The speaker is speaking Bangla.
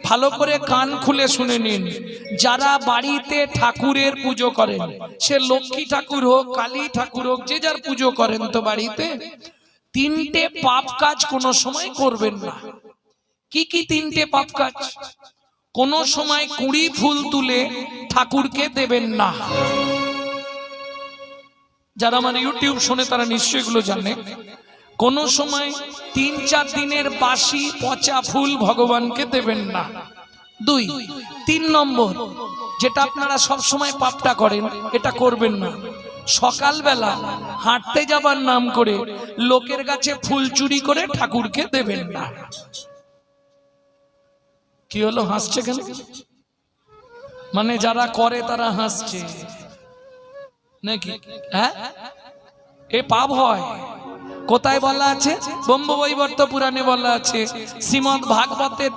ভালো করে কান খুলে শুনে নিন। যারা বাড়িতে ঠাকুরের পুজো করেন, সে লক্ষ্মী ঠাকুর হোক, কালী ঠাকুর হোক, যে যার পুজো করেন, তো বাড়িতে তিনটে পাপ কাজ কোনো সময় করবেন না। কি কি তিনটে পাপ কাজ? কোন সময় কুড়ি ফুল তুলে ঠাকুরকে দেবেন না। যারা আমার ইউটিউব শুনে তারা নিশ্চয়ই এগুলো জানে। কোন সময় ৩-৪ দিনের বাসি পচা ফুল ভগবানকে দেবেন না। ২, ৩ নম্বর, যেটা আপনারা সব সময় পাপটা করেন, এটা করবেন না। সকালবেলা হাঁটতে যাবার নাম করে লোকের কাছে ফুল চুরি করে ঠাকুরকে দেবেন না। কি হলো, হাসছে কেন? মানে যারা করে তারা হাসছে নাকি? হ্যাঁ, এ পাপ হয়। কোথায় বলা আছে? ব্রহ্মবৈবর্ত পুরাণে বলা আছে, শ্রীমদ্ ভাগবতের